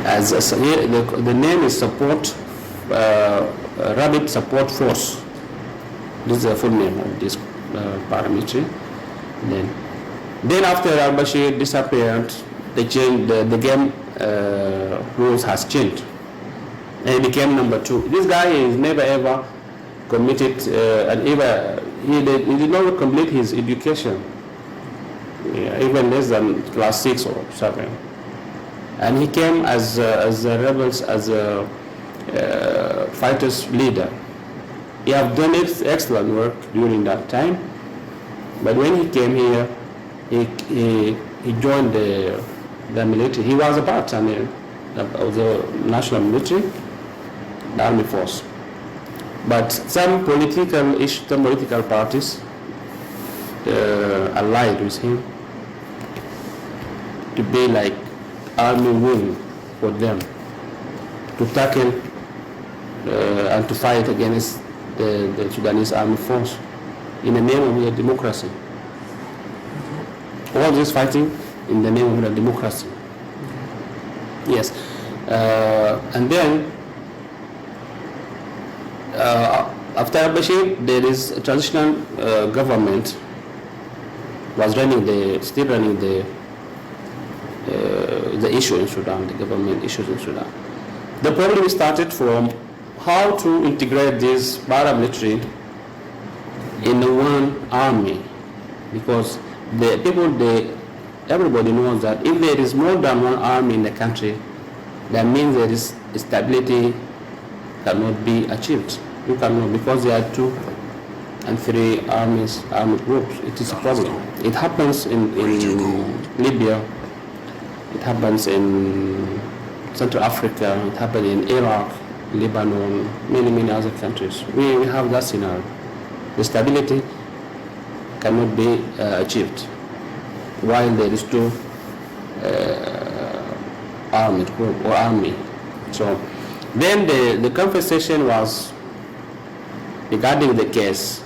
The name is Rapid Support Force. This is the full name of this paramilitary. Then after al-Bashir disappeared, the game rules has changed, and he became number 2. This guy is never ever committed, he did not complete his education, even less than class 6 or 7. And he came as a rebels, as a fighters leader. He have done excellent work during that time, but when he came here, he joined the military. He was a part of the national military, the army force. But some political parties allied with him to be like army wing for them, to tackle and to fight against the Sudanese army force in the name of the democracy. All this fighting in the name of the democracy. Yes. And then after al-Bashir, there is a transitional government was still running the issue in Sudan, the government issues in Sudan. The problem started from how to integrate this paramilitary in one army, because everybody knows that if there is more than one army in the country, that means there is stability cannot be achieved. You cannot, because there are 2 and 3 army groups. It is a problem. It happens in Libya. It happens in Central Africa. It happens in Iraq, Lebanon, many other countries. We have that scenario. The stability cannot be achieved while there is 2 armed group or army. So then the conversation was regarding the case.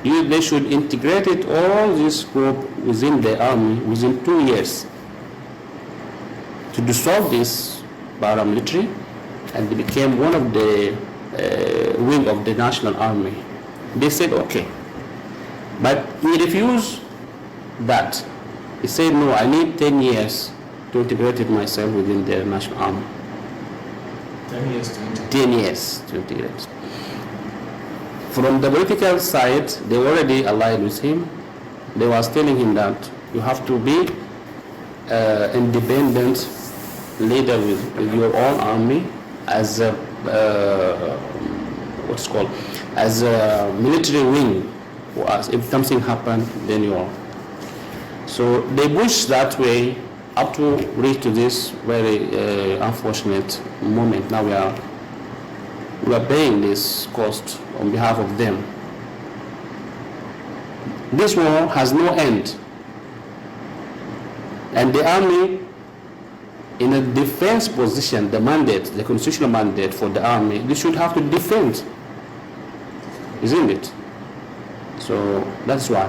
They should integrate it, all this group within the army within 2 years to dissolve this paramilitary, and they became one of the wing of the national army. They said okay, but he refused that. He said no, I need 10 years to integrate it myself within the national army. 10 years to integrate. 10 years to integrate. From the political side, they already allied with him. They was telling him that you have to be independent leader with your own army as a as a military wing. If something happened, then you are. So they pushed that way up to reach to this very unfortunate moment. Now we are paying this cost on behalf of them. This war has no end, and the army, in a defense position, the mandate, the constitutional mandate for the army, they should have to defend, isn't it? So that's why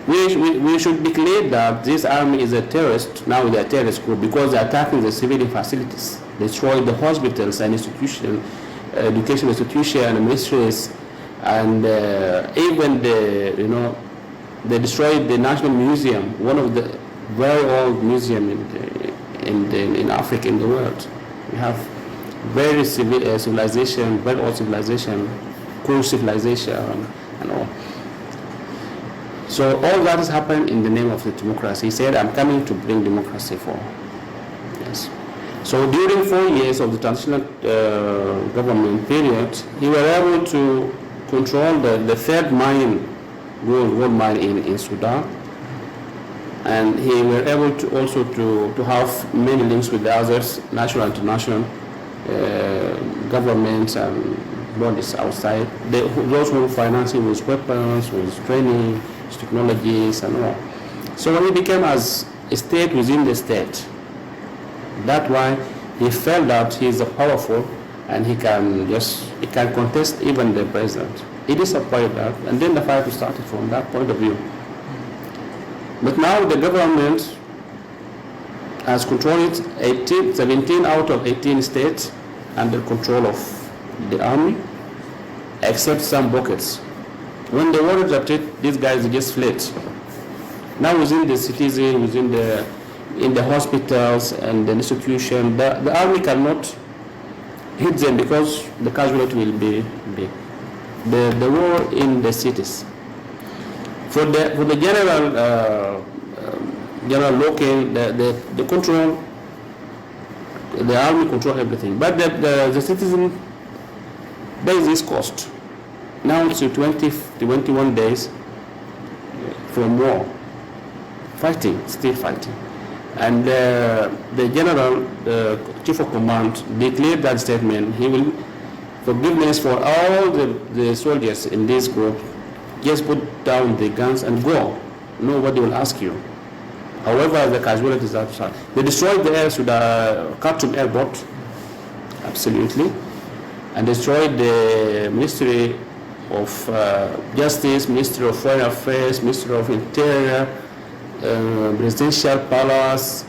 we should declare that this army is a terrorist, now they are a terrorist group, because they are attacking the civilian facilities, destroy the hospitals and institutions, education institutions and ministries, and even they destroyed the National Museum, one of the very old museum in Africa, in the world. We have very civilization, very old civilization, cool civilization, and all. So all that has happened in the name of the democracy. He said, I'm coming to bring democracy for. Yes. So during 4 years of the transitional government period, he was able to control the third gold mine in Sudan, and he was able to also to have many links with the others, national and international governments and bodies outside. Those who were financing with weapons, with training, with technologies and all. So he became as a state within the state. That's why he felt that he is powerful and he can contest even the president. He disappointed that, and then the fight started from that point of view. But now the government has controlled 17 out of 18 states under control of the army, except some pockets. When the war erupted, these guys just fled. Now within the cities, in the hospitals and the institution, the army cannot hit them because the casualty will be big. The war in the cities. For the general local, the control, the army control everything. But the citizen bears this cost. Now to 21 days from war, still fighting. And the general, the chief of command, declared that statement. He will forgiveness for all the soldiers in this group. Just put down the guns and go. Nobody will ask you. However, the casualties are outside. They destroyed the air, the Khartoum airport, absolutely, and destroyed the Ministry of Justice, Ministry of Foreign Affairs, Ministry of Interior, Presidential Palace,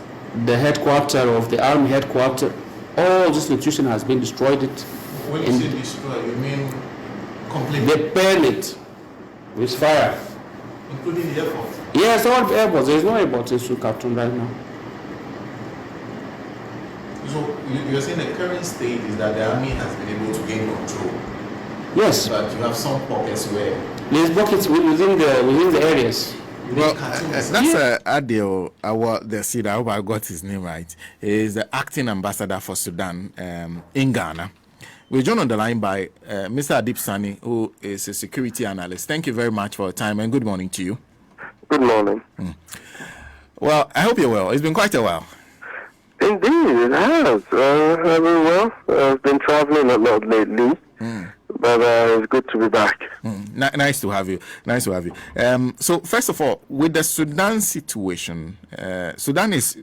the headquarters of the Army headquarters. All this institution has been destroyed. When you say destroy, you mean completely? They burn it with fire. Including the airport? Yes, all the airports. There is no airport in Khartoum right now. So you're saying the current state is that the army has been able to gain control? Yes. But you have some pockets where... There's pockets within the areas. Well, that's Adil, the Sid, I hope I got his name right. He is the acting ambassador for Sudan in Ghana. We're joined on the line by Mr. ADIB SAANI, who is a security analyst. Thank you very much for your time and good morning to you. Good morning. Well, I hope you're well. It's been quite a while. Indeed, it has. I've been well. I've been traveling a lot lately, but it's good to be back. Nice to have you. Nice to have you. So, first of all, with the Sudan situation, Sudan is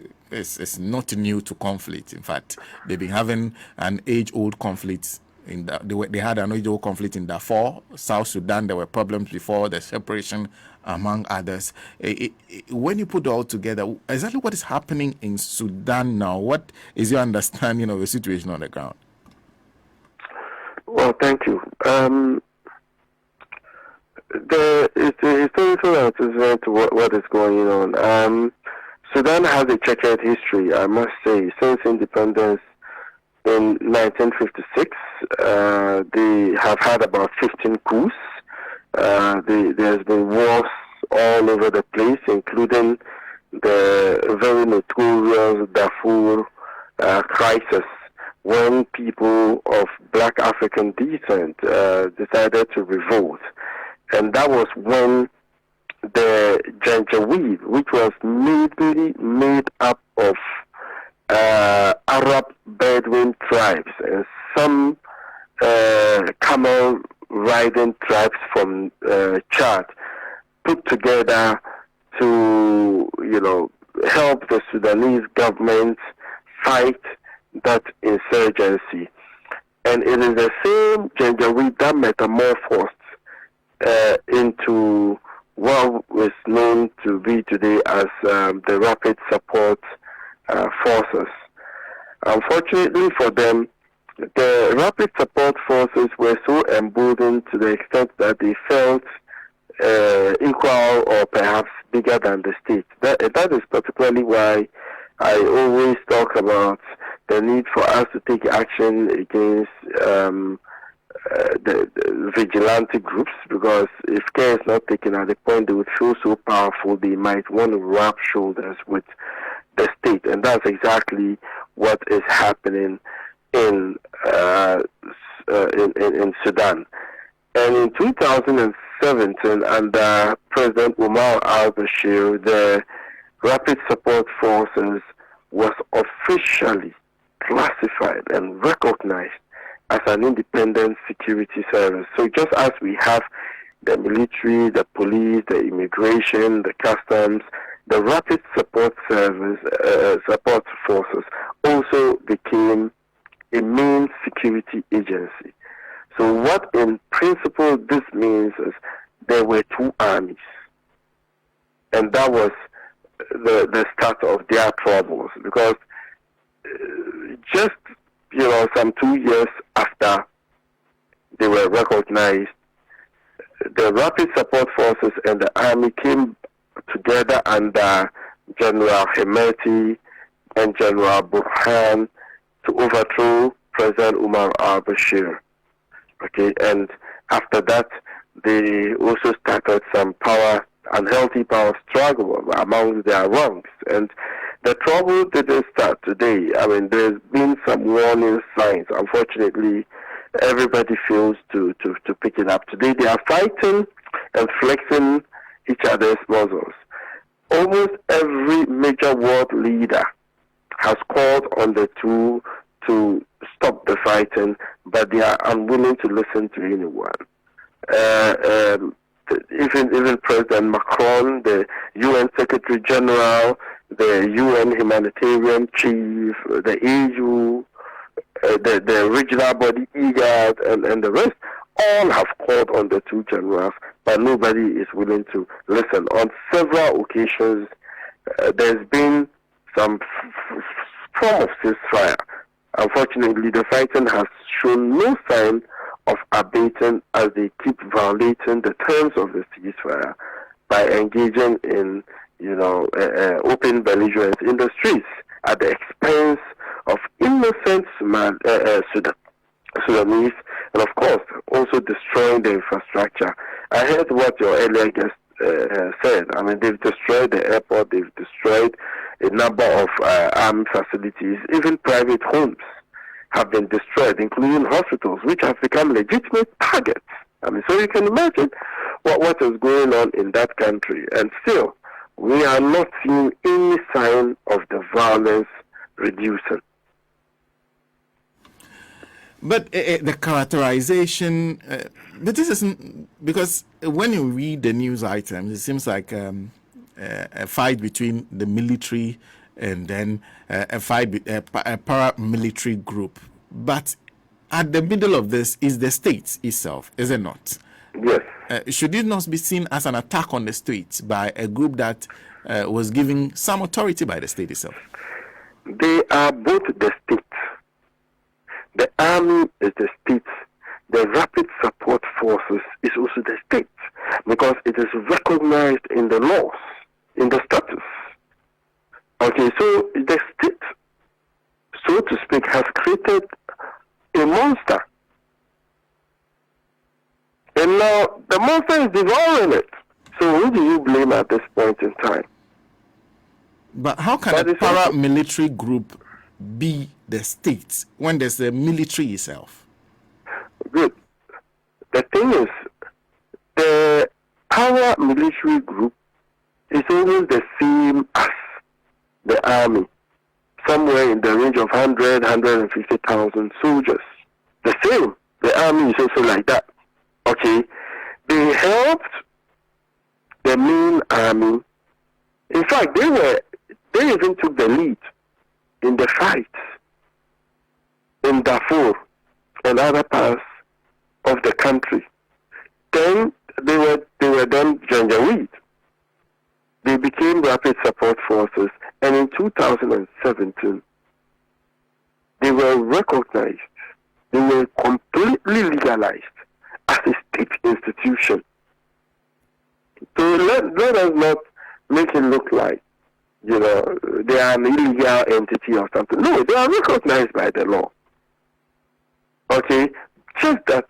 not new to conflict. In fact, they've been having an age-old conflict. They had an age-old conflict in Darfur, South Sudan. There were problems before the separation, among others. When you put it all together, exactly what is happening in Sudan now? What is your understanding of the situation on the ground? Well, thank you. It's a historical answer to what is going on. Sudan has a checkered history, I must say, since independence in 1956. They have had about 15 coups. There's been wars all over the place, including the very notorious Darfur crisis, when people of black African descent decided to revolt. And that was when the Janjaweed, which was mainly made up of Arab Bedouin tribes and some camel riding tribes from Chad, put together to, help the Sudanese government fight that insurgency. And it is the same Janjaweed that metamorphosed into what is known to be today as the Rapid Support Forces. Unfortunately for them, the Rapid Support Forces were so emboldened to the extent that they felt equal or perhaps bigger than the state. That is particularly why I always talk about the need for us to take action against the vigilante groups, because if care is not taken at the point they would feel so powerful, they might want to rub shoulders with the state, and that's exactly what is happening in Sudan. And in 2017, under President Omar al-Bashir, the Rapid Support Forces was officially classified and recognized as an independent security service. So just as we have the military, the police, the immigration, the customs, the Rapid Support Service, Support Forces also became a main security agency. So what in principle this means is there were two armies. And that was the start of their troubles, because just some 2 years after they were recognized, the Rapid Support Forces and the army came together under General Hemeti and General Burhan to overthrow President Umar al-Bashir. Okay, and after that, they also started some unhealthy power struggle among their ranks. And the trouble didn't start today. I mean, there's been some warning signs. Unfortunately, everybody fails to pick it up. Today, they are fighting and flexing each other's muscles. Almost every major world leader has called on the two to stop the fighting, but they are unwilling to listen to anyone. Even President Macron, the UN Secretary General, the UN Humanitarian Chief, the EU, the regional body IGAD, and the rest, all have called on the two generals, but nobody is willing to listen. On several occasions, there's been some form of ceasefire. Unfortunately, the fighting has shown no sign of abating as they keep violating the terms of the ceasefire by engaging in, open belligerence in the streets at the expense of innocent Sudanese, and of course also destroying the infrastructure. I heard what your earlier guest said. I mean, they've destroyed the airport, they've destroyed a number of armed facilities, even private homes have been destroyed, including hospitals, which have become legitimate targets. I mean, so you can imagine what is going on in that country. And still, we are not seeing any sign of the violence reducing. But the characterization, but this isn't, because when you read the news items, it seems like a fight between the military and then a fight with a paramilitary group. But at the middle of this is the state itself, is it not? Yes. Should it not be seen as an attack on the state by a group that was given some authority by the state itself? They are both the state. The army is the state. The Rapid Support Forces is also the state, because it is recognized in the laws, in the status. Okay, so the state, so to speak, has created a monster. And now the monster is devouring it. So who do you blame at this point in time? But how can a paramilitary group be the state when there's the military itself? Good. The thing is, the paramilitary group is always the same as the army, somewhere in the range of 150,000 soldiers. The same. The army is also like that. Okay. They helped the main army. In fact, they even took the lead in the fights in Darfur and other parts of the country. Then they were then Janjaweed. They became Rapid Support Forces, and in 2017 they were recognized. They were completely legalized as a state institution. So let us not make it look like they are an illegal entity or something. No, they are recognized by the law. Okay, just that.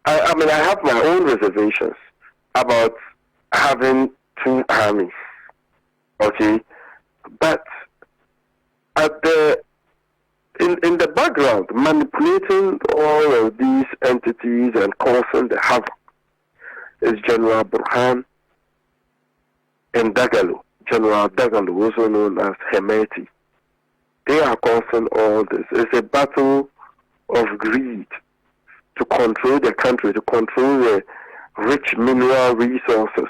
I mean, I have my own reservations about having two armies. Okay, but in the background, manipulating all of these entities and causing the havoc is General Burhan and Dagalo. General Dagalo, also known as Hemeti. They are causing all this. It's a battle of greed to control the country, to control the rich mineral resources.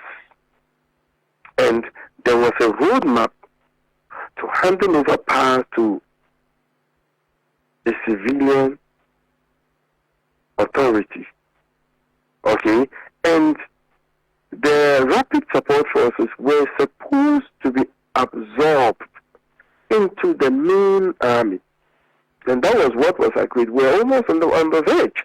And there was a roadmap to handing over power to a civilian authority. Okay? And the rapid support forces were supposed to be absorbed into the main army. And that was what was agreed. We're almost on the verge.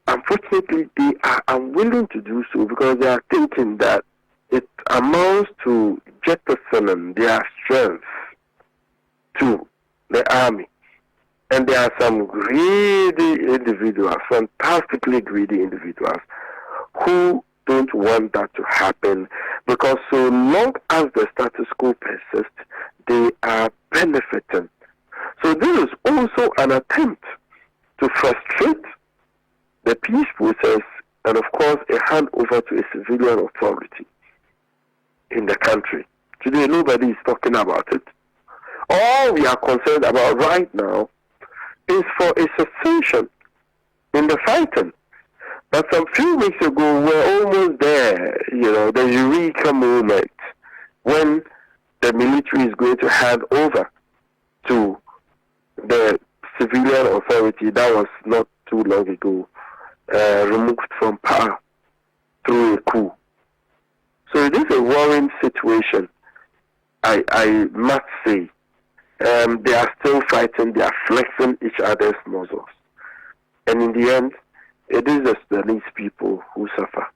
Unfortunately, they are unwilling to do so because they are thinking that it amounts to jettisoning their strength to the army. And there are some greedy individuals, fantastically greedy individuals, who don't want that to happen because so long as the status quo persists, they are benefiting. So this is also an attempt to frustrate the peace process and, of course, a handover to a civilian authority in the country. Today, nobody is talking about it. All we are concerned about right now is for a cessation in the fighting. But some few weeks ago, we're almost there, the eureka moment when the military is going to hand over to the civilian authority that was not too long ago removed from power through a coup. So it is a worrying situation, I must say. They are still fighting, they are flexing each other's muscles. And in the end, it is the Sudanese people who suffer.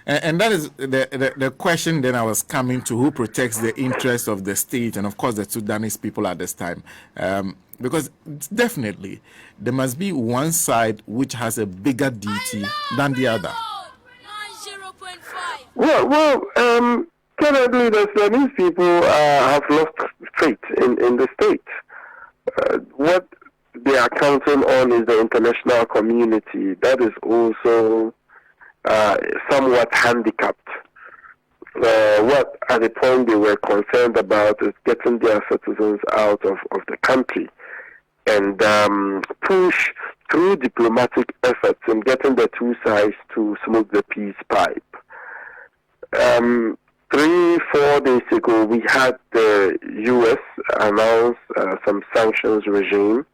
And that is the question then I was coming to: who protects the interests of the state and, of course, the Sudanese people at this time? Because definitely there must be one side which has a bigger duty than the other. Well, currently the Sudanese people have lost faith in the state. What they are counting on is the international community. That is also somewhat handicapped. What at the point they were concerned about is getting their citizens out of the country and push through diplomatic efforts and getting the two sides to smoke the peace pipe. 3-4 days ago, we had the U.S. announce some sanctions regime.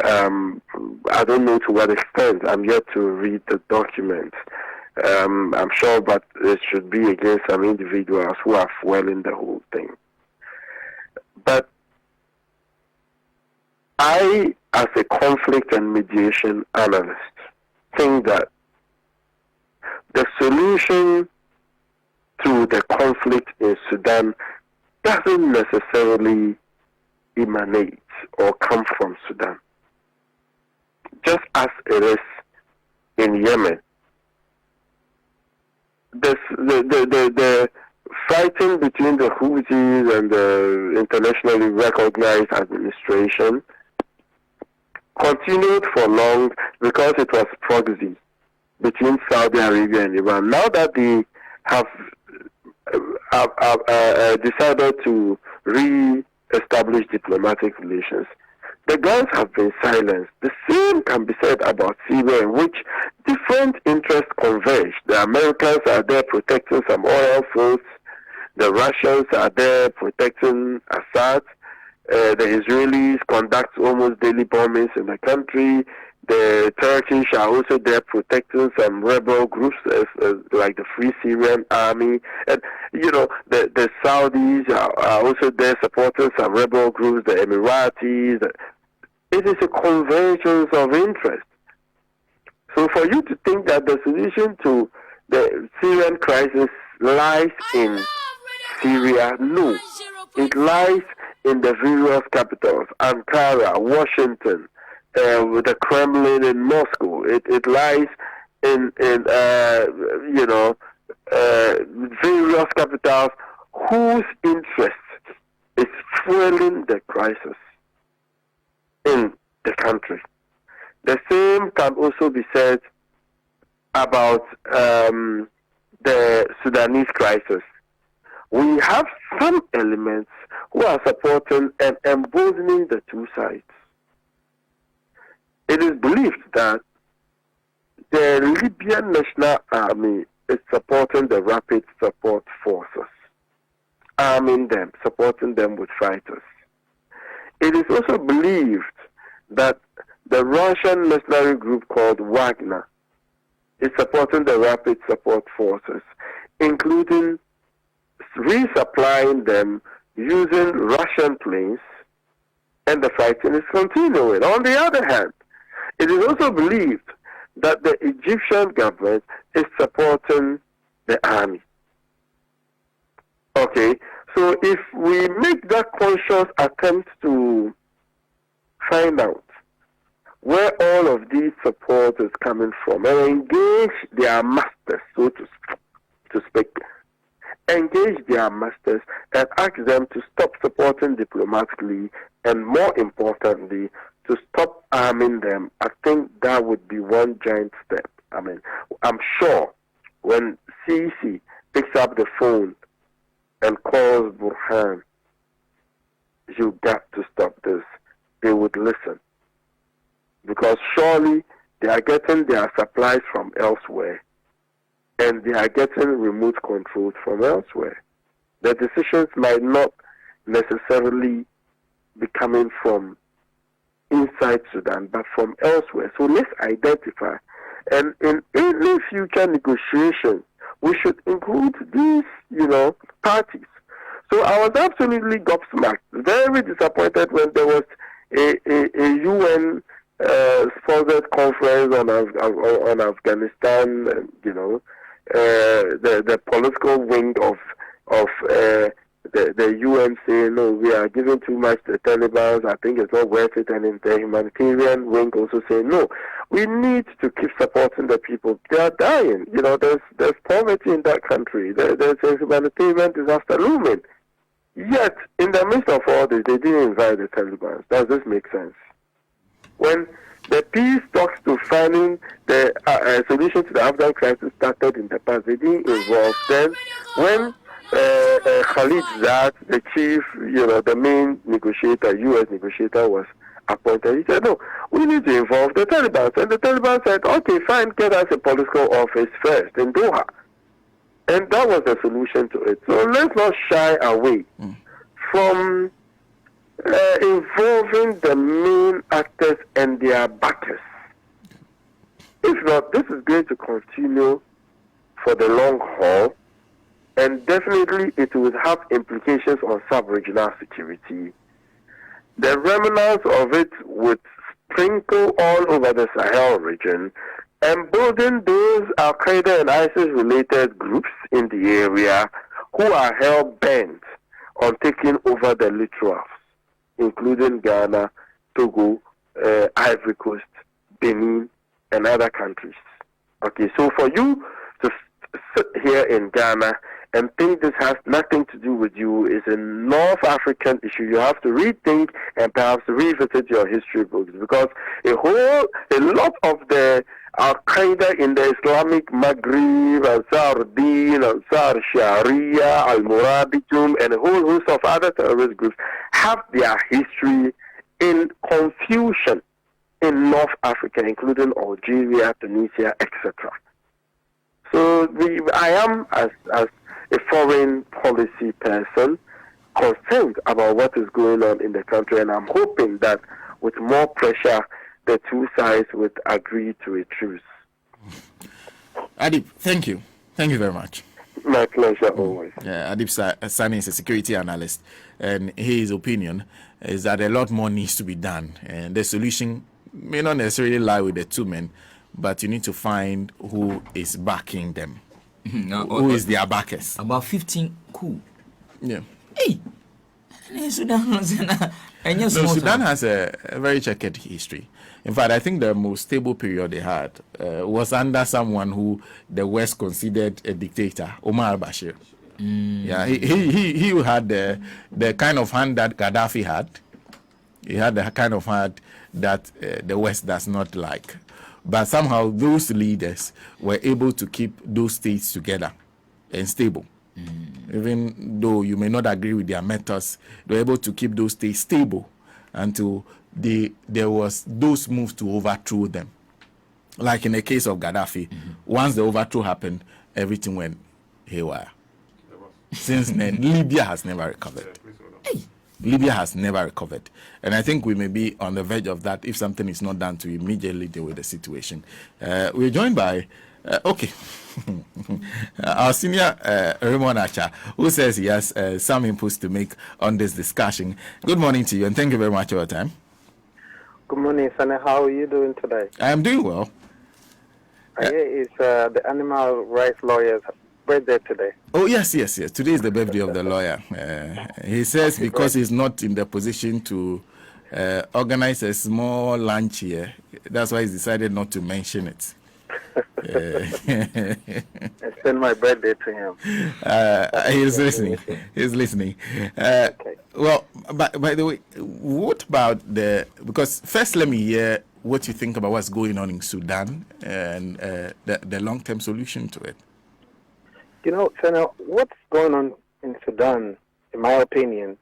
I don't know to what extent. I'm yet to read the document. I'm sure, but it should be against some individuals who are fueling the whole thing. But I, as a conflict and mediation analyst, think that the solution to the conflict in Sudan doesn't necessarily emanate or come from Sudan. Just as it is in Yemen. The fighting between the Houthis and the internationally recognized administration continued for long because it was proxy between Saudi Arabia and Iran. Now that they have decided to re-establish diplomatic relations, the guns have been silenced. The same can be said about Syria, in which different interests converge. The Americans are there protecting some oil fields. The Russians are there protecting Assad. The Israelis conduct almost daily bombings in the country. The Turkish are also there protecting some rebel groups like the Free Syrian Army. And, the Saudis are also there supporting some rebel groups, the Emiratis. It is a convergence of interest. So for you to think that the solution to the Syrian crisis lies in Syria, no. It lies in the various capitals, Ankara, Washington, with the Kremlin in Moscow. It lies in various capitals whose interest is fueling the crisis in the country. The same can also be said about the Sudanese crisis. We have some elements who are supporting and emboldening the two sides. It is believed that the Libyan National Army is supporting the Rapid Support Forces, arming them, supporting them with fighters. It is also believed that the Russian mercenary group called Wagner is supporting the rapid support forces, including resupplying them using Russian planes, and the fighting is continuing. On the other hand, it is also believed that the Egyptian government is supporting the army. Okay, so if we make that conscious attempt to find out where all of these support is coming from and engage their masters, so to speak, engage their masters and ask them to stop supporting diplomatically and, more importantly, to stop arming them, I think that would be one giant step. I mean, I'm sure when Sisi picks up the phone and calls Burhan, you got to stop this, they would listen. Because surely they are getting their supplies from elsewhere and they are getting remote controls from elsewhere. The decisions might not necessarily be coming from inside Sudan, but from elsewhere. So let's identify. And in any future negotiations, we should include these, parties. So I was absolutely gobsmacked, very disappointed when there was a UN sponsored conference on Afghanistan, the political wing of the UN saying, no, we are giving too much to the Taliban, I think it's not worth it, and in the humanitarian wing also saying, no, we need to keep supporting the people. They are dying. There's poverty in that country. There's a humanitarian disaster looming. Yet, in the midst of all this, they didn't invite the Taliban. Does this make sense? When the peace talks to finding the solution to the Afghan crisis started in the past, they didn't involve them. When Khalid Zad, the chief, the main negotiator, U.S. negotiator, was appointed, he said, no, we need to involve the Taliban. And the Taliban said, okay, fine, get us a political office first in Doha. And that was the solution to it. So let's not shy away from involving the main actors and their backers. If not, this is going to continue for the long haul, and definitely it will have implications on sub-regional security. The remnants of it would sprinkle all over the Sahel region, embolden those Al-Qaeda and ISIS-related groups in the area who are hell-bent on taking over the littorals, including Ghana, Togo, Ivory Coast, Benin, and other countries. Okay, so for you to sit here in Ghana and think this has nothing to do with you is a North African issue, you have to rethink and perhaps revisit your history books, because a lot of the Al-Qaeda in the Islamic Maghreb, Ansar-Din, Ansar Sharia, Al-Murabitum, and a whole host of other terrorist groups have their history in confusion in North Africa, including Algeria, Tunisia, etc. So I am, as a foreign policy person, concerned about what is going on in the country, and I'm hoping that with more pressure, the two sides would agree to a truce. Adib, thank you. Thank you very much. My pleasure, always. Yeah, Adib Saani is a security analyst, and his opinion is that a lot more needs to be done, and the solution may not necessarily lie with the two men, but you need to find who is backing them. Who is their backers? About 15 coup. Yeah. Hey! Sudan has a very checkered history. In fact, I think the most stable period they had was under someone who the West considered a dictator, Omar al-Bashir. Yeah, he had the kind of hand that Gaddafi had. He had the kind of hand that the West does not like. But somehow those leaders were able to keep those states together and stable. Even though you may not agree with their methods, they were able to keep those states stable until there was those moves to overthrow them. Like in the case of Gaddafi, once the overthrow happened, everything went haywire. Since then, Libya has never recovered. Libya has never recovered. And I think we may be on the verge of that if something is not done to immediately deal with the situation. We're joined by Okay. Our senior Raymond Acha, who says he has some inputs to make on this discussion. Good morning to you, and thank you very much for your time. Good morning, Sane. How are you doing today? I am doing well. It's the animal rights lawyer's birthday today. Oh, yes. Today is the birthday of the lawyer. He says because he's not in the position to organize a small lunch here, that's why he's decided not to mention it. I send my birthday to him. He's listening. He's listening. Okay. Well, by the way, what about because first let me hear what you think about what's going on in Sudan and the long-term solution to it. You know, Senator, what's going on in Sudan, in my opinion,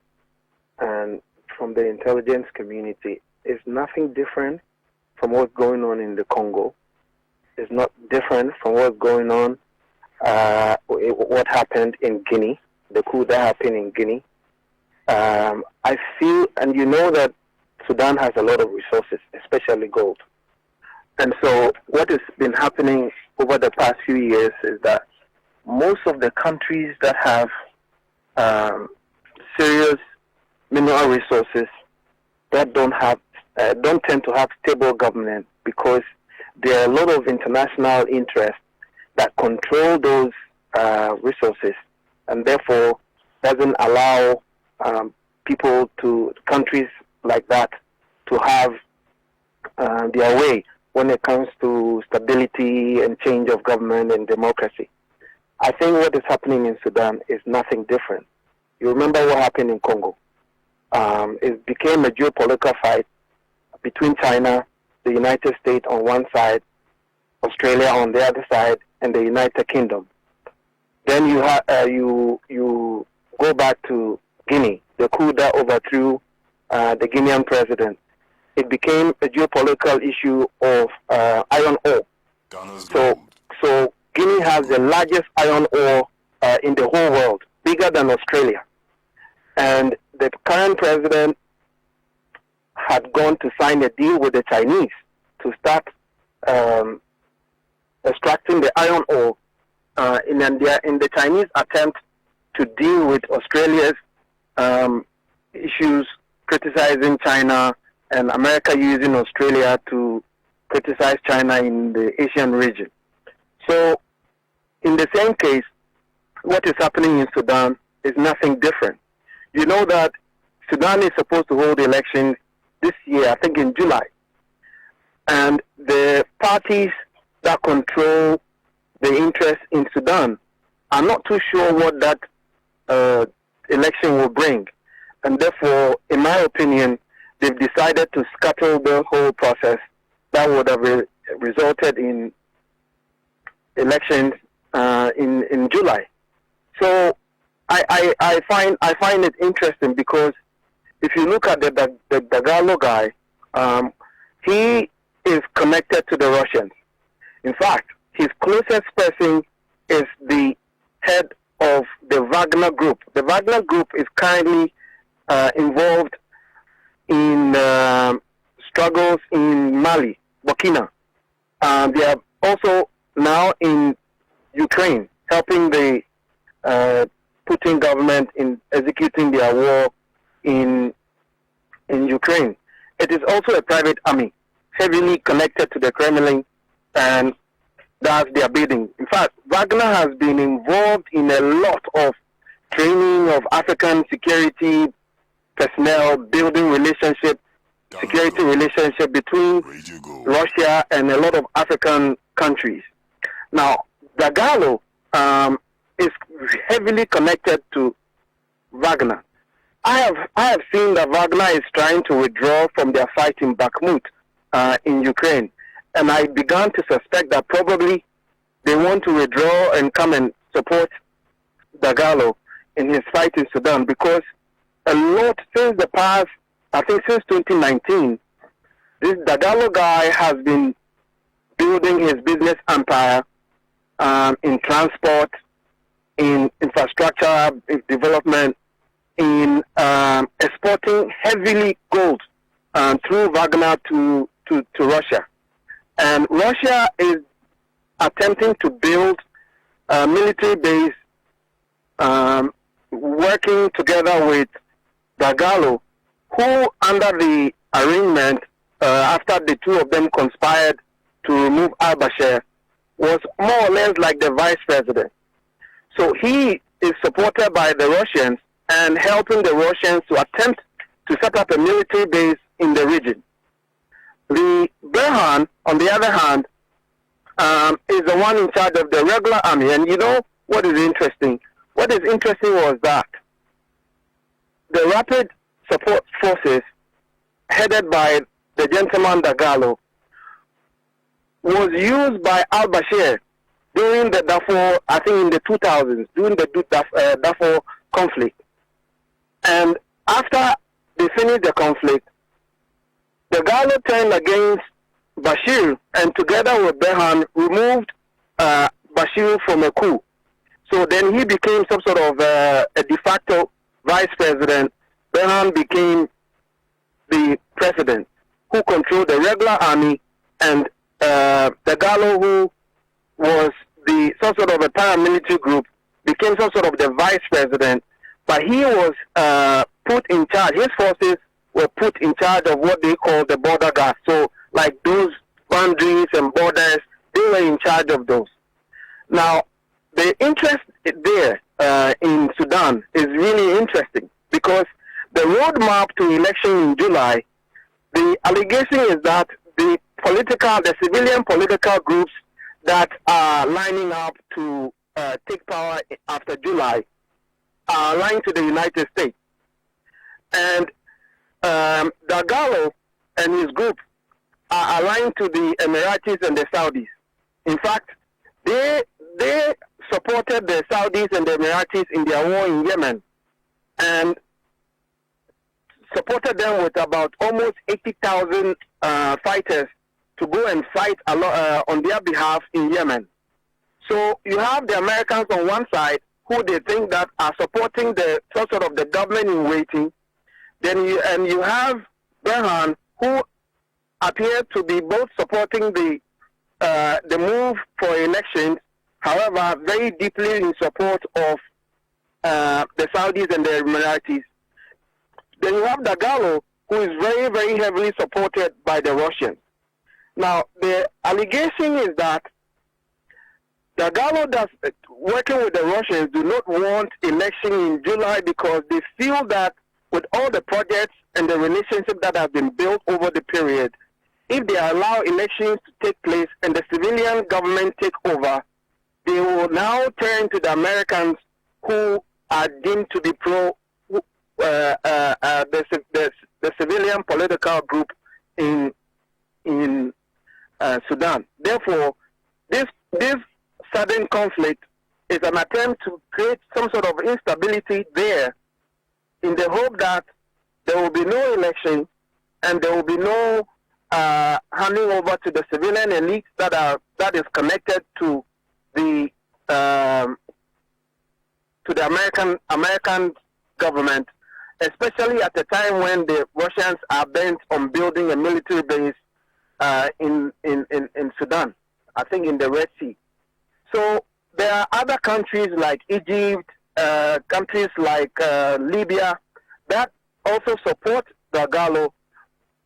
and from the intelligence community, is nothing different from what's going on in the Congo. It's not different from what's going on, what happened in Guinea, the coup that happened in Guinea. I feel, and you know that Sudan has a lot of resources, especially gold. And so what has been happening over the past few years is that most of the countries that have serious mineral resources that don't tend to have stable government, because there are a lot of international interests that control those resources, and therefore doesn't allow countries like that to have their way when it comes to stability and change of government and democracy. I think what is happening in Sudan is nothing different. You remember what happened in Congo. It became a geopolitical fight between China, the United States on one side, Australia on the other side, and the United Kingdom. Then you go back to Guinea, the coup that overthrew the Guinean president. It became a geopolitical issue of iron ore. So Guinea has the largest iron ore in the whole world, bigger than Australia. And the current president had gone to sign a deal with the Chinese to start extracting the iron ore in the Chinese attempt to deal with Australia's issues, criticizing China, and America using Australia to criticize China in the Asian region. So in the same case, what is happening in Sudan is nothing different. You know that Sudan is supposed to hold elections this year, I think in July. And the parties that control the interest in Sudan are not too sure what that election will bring. And therefore, in my opinion, they've decided to scuttle the whole process that would have resulted in elections in July. So I find it interesting, because if you look at the Dagalo guy, he is connected to the Russians. In fact, his closest person is the head of the Wagner Group. The Wagner Group is currently involved in struggles in Mali, Burkina. They are also now in Ukraine, helping the Putin government in executing their war in Ukraine. It is also a private army, heavily connected to the Kremlin, and does their bidding. In fact, Wagner has been involved in a lot of training of African security personnel, building security relationship between Russia and a lot of African countries. Now, Dagalo is heavily connected to Wagner. I have seen that Wagner is trying to withdraw from their fight in Bakhmut in Ukraine, and I began to suspect that probably they want to withdraw and come and support Dagalo in his fight in Sudan, because a lot since the past, I think since 2019, this Dagalo guy has been building his business empire in transport, in infrastructure development, in exporting heavily gold through Wagner to Russia. And Russia is attempting to build a military base, working together with Dagalo, who under the arrangement, after the two of them conspired to remove al-Bashir, was more or less like the vice president. So he is supported by the Russians and helping the Russians to attempt to set up a military base in the region. The Burhan, on the other hand, is the one in charge of the regular army. And you know what is interesting? What is interesting was that the rapid support forces headed by the gentleman Dagalo was used by al-Bashir during the Darfur, I think in the 2000s, during the Darfur conflict. And after they finished the conflict, Dagalo turned against Bashir and together with Burhan removed Bashir from a coup. So then he became some sort of a de facto vice president. Burhan became the president who controlled the regular army, and Dagalo, who was some sort of a paramilitary group, became some sort of the vice president. But he was put in charge. His forces were put in charge of what they call the border guards. So like those boundaries and borders, they were in charge of those. Now, the interest there in Sudan is really interesting because the roadmap to election in July, the allegation is that the civilian political groups that are lining up to take power after July are aligned to the United States. And Dagalo and his group are aligned to the Emiratis and the Saudis. In fact, they supported the Saudis and the Emiratis in their war in Yemen and supported them with about almost 80,000 fighters to go and fight on their behalf in Yemen. So you have the Americans on one side who they think that are supporting the sort of the government in waiting. Then you have Burhan, who appear to be both supporting the move for elections, however, very deeply in support of the Saudis and the Emiratis. Then you have Dagalo, who is very, very heavily supported by the Russians. Now, the allegation is that Dagalo, working with the Russians, do not want election in July because they feel that with all the projects and the relationship that have been built over the period, if they allow elections to take place and the civilian government take over, they will now turn to the Americans who are deemed to be the civilian political group in Sudan. Therefore, this sudden conflict is an attempt to create some sort of instability there in the hope that there will be no election and there will be no handing over to the civilian elite that is connected to the American government, especially at the time when the Russians are bent on building a military base in Sudan, I think in the Red Sea. So there are other countries like Egypt, countries like Libya that also support Dagalo.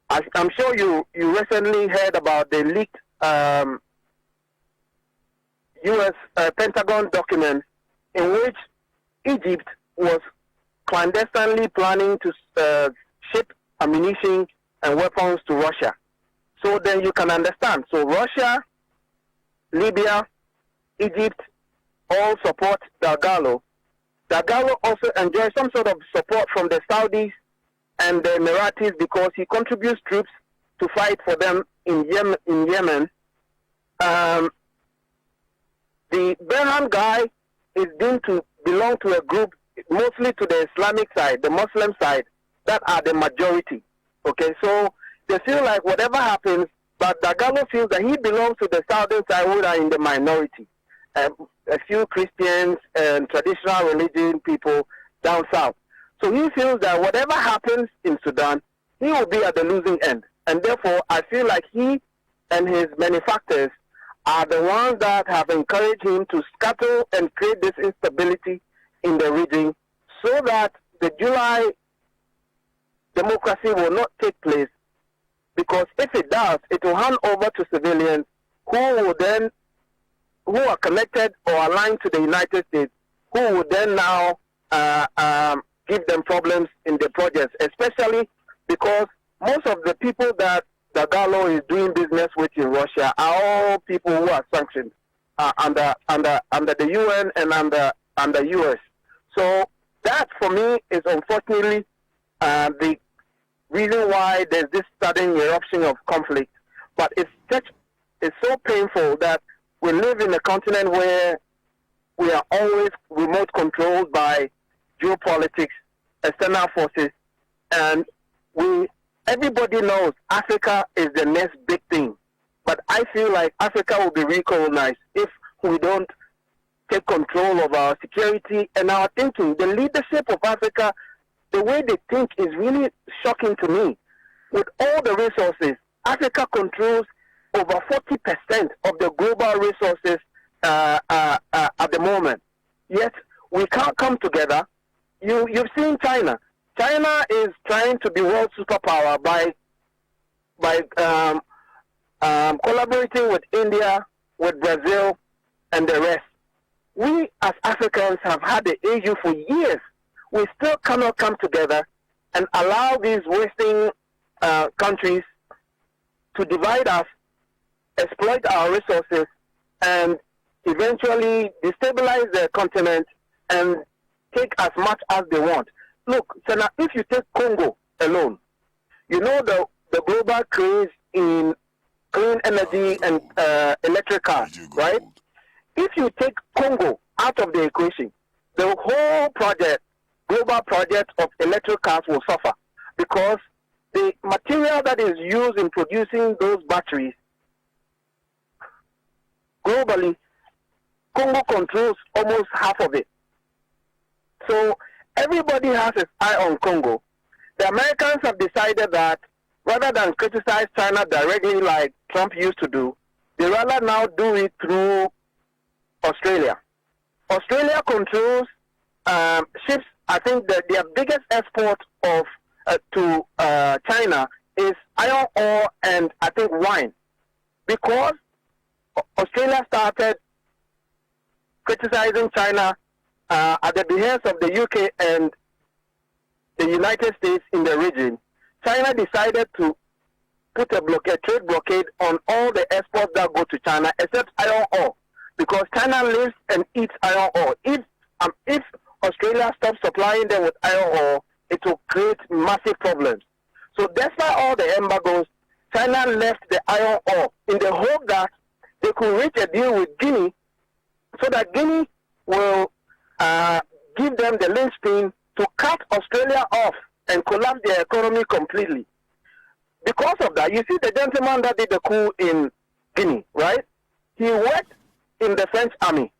I'm sure you recently heard about the leaked U.S. Pentagon document in which Egypt was clandestinely planning to ship ammunition and weapons to Russia. So then you can understand. So Russia, Libya, Egypt all support Dagalo. Dagalo also enjoys some sort of support from the Saudis and the Emiratis because he contributes troops to fight for them in Yemen. The Burhan guy is deemed to belong to a group mostly to the Islamic side, the Muslim side, that are the majority. Okay, so they feel like whatever happens, but Dagalo feels that he belongs to the southern side who are in the minority. A few Christians and traditional religion people down south. So he feels that whatever happens in Sudan, he will be at the losing end. And therefore, I feel like he and his benefactors are the ones that have encouraged him to scuttle and create this instability in the region so that the July democracy will not take place, because if it does, it will hand over to civilians who are connected or aligned to the United States, who will then now give them problems in the projects, especially because most of the people that Dagalo is doing business with in Russia are all people who are sanctioned under the UN and under US. So that, for me, is unfortunately the reason why there's this sudden eruption of conflict. But it's so painful that we live in a continent where we are always remote controlled by geopolitics, external forces, and everybody knows Africa is the next big thing. But I feel like Africa will be recolonized if we don't take control of our security and our thinking. The leadership of Africa, the way they think, is really shocking to me. With all the resources, Africa controls over 40% of the global resources at the moment. Yet we can't come together. You've seen China. China is trying to be world superpower by collaborating with India, with Brazil, and the rest. We as Africans have had the AU for years. We still cannot come together and allow these wasting countries to divide us, exploit our resources, and eventually destabilize the continent and take as much as they want. Look, Senna, if you take Congo alone, you know the global craze in clean energy and electric cars, right? If you take Congo out of the equation, the whole global project of electric cars will suffer, because the material that is used in producing those batteries globally, Congo controls almost half of it. So everybody has its eye on Congo. The Americans have decided that rather than criticize China directly like Trump used to do, they rather now do it through Australia. Australia controls ships. I think that their biggest export to China is iron ore and I think wine, because Australia started criticizing China at the behest of the UK and the United States in the region. China decided to put a trade blockade on all the exports that go to China except iron ore, because China lives and eats iron ore. If Australia stops supplying them with iron ore, it will create massive problems. So despite all the embargoes, China left the iron ore in the hope that they could reach a deal with Guinea, so that Guinea will give them the linchpin to cut Australia off and collapse their economy completely. Because of that, you see the gentleman that did the coup in Guinea, right? He worked in the French army.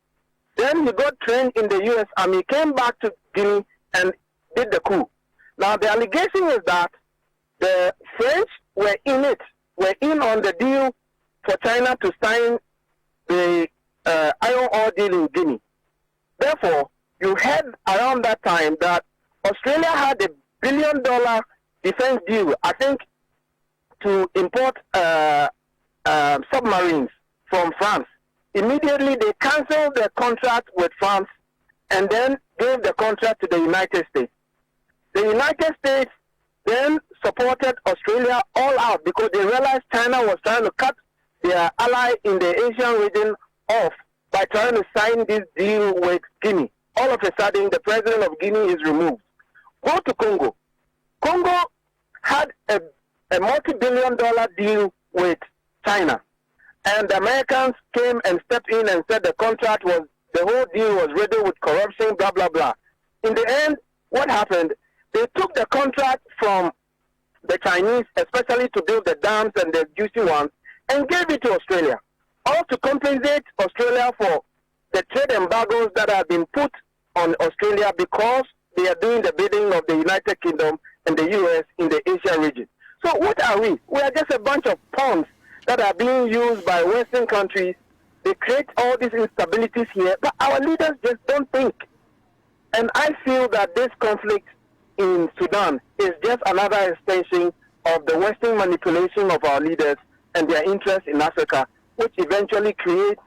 Then he got trained in the U.S. army, came back to Guinea and did the coup. Now the allegation is that the French were in on the deal for China to sign the iron ore deal in Guinea. Therefore, you heard around that time that Australia had $1 billion defense deal, I think, to import submarines from France. Immediately, they canceled the contract with France and then gave the contract to the United States. The United States then supported Australia all out because they realized China was trying to cut their ally in the Asian region off by trying to sign this deal with Guinea. All of a sudden, the president of Guinea is removed. Go to Congo. Congo had a multi-billion-dollar deal with China. And the Americans came and stepped in and said the whole deal was riddled with corruption, blah, blah, blah. In the end, what happened? They took the contract from the Chinese, especially to build the dams and the juicy ones, and gave it to Australia, all to compensate Australia for the trade embargoes that have been put on Australia because they are doing the bidding of the United Kingdom and the U.S. in the Asia region. So what are we? We are just a bunch of pawns that are being used by Western countries They create all these instabilities here, but our leaders just don't think. And I feel that this conflict in Sudan is just another extension of the Western manipulation of our leaders and their interest in Africa, which eventually creates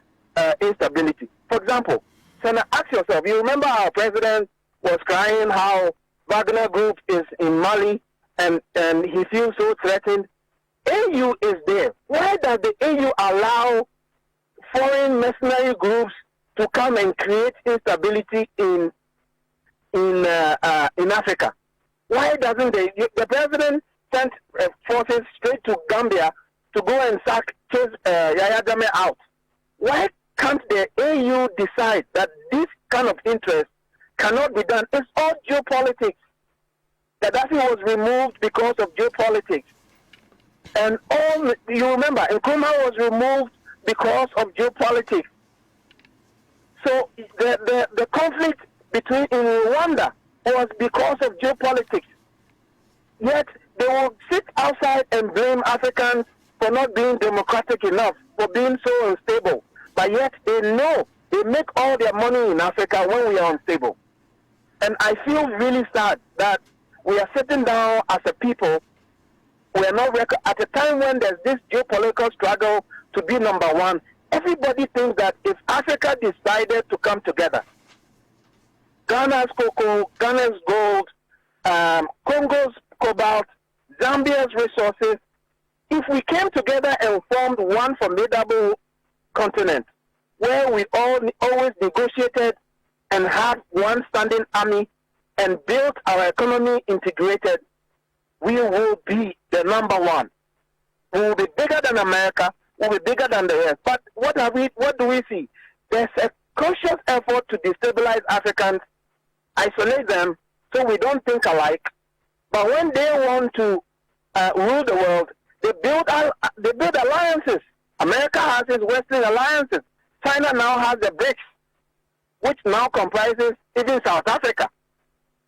instability. For example, Senator, ask yourself, you remember our president was crying how Wagner Group is in Mali and he feels so threatened. AU is there. Why does the AU allow foreign mercenary groups to come and create instability in Africa? Why doesn't the president sent forces straight to Gambia to go and chase Yahya Jammeh out? Why can't the AU decide that this kind of interest cannot be done? It's all geopolitics. Gaddafi was removed because of geopolitics. And you remember, Nkrumah was removed because of geopolitics. So the conflict in Rwanda was because of geopolitics. Yet they will sit outside and blame Africans for not being democratic enough, for being so unstable. But yet they know they make all their money in Africa when we are unstable. And I feel really sad that we are sitting down as a people. We are not at a time when there's this geopolitical struggle to be number one. Everybody thinks that if Africa decided to come together, Ghana's cocoa, Ghana's gold, Congo's cobalt, Zambia's resources, if we came together and formed one formidable continent where we always negotiated and had one standing army and built our economy integrated, we will be the number one. We will be bigger than America, we will be bigger than the rest. But what do we see? There's a conscious effort to destabilize Africans, isolate them so we don't think alike. But when they want to rule the world, they build alliances. America has its Western alliances. China now has the BRICS, which now comprises even South Africa.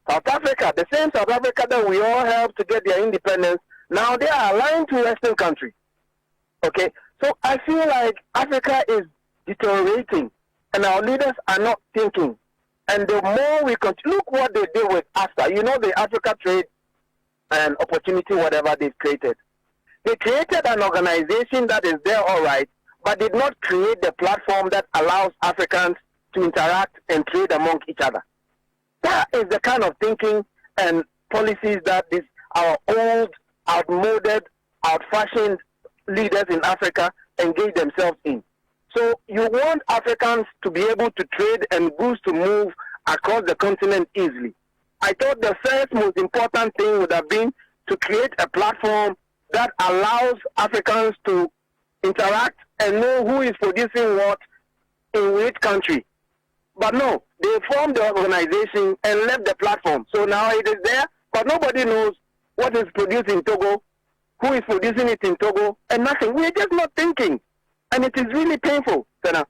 South Africa, the same South Africa that we all helped to get their independence, now they are aligned to Western countries. Okay? So I feel like Africa is deteriorating and our leaders are not thinking. And the more we continue, look what they did with AFTA. You know, the Africa Trade and Opportunity, whatever they've created. They created an organization that is there, all right, but did not create the platform that allows Africans to interact and trade among each other. That is the kind of thinking and policies that our old, outmoded, out-fashioned leaders in Africa engage themselves in. So you want Africans to be able to trade and goods to move across the continent easily. I thought the first most important thing would have been to create a platform that allows Africans to interact and know who is producing what in which country. But no, they formed the organization and left the platform. So now it is there, but nobody knows what is produced in Togo, who is producing it in Togo, and nothing. We're just not thinking. And it is really painful, Senna.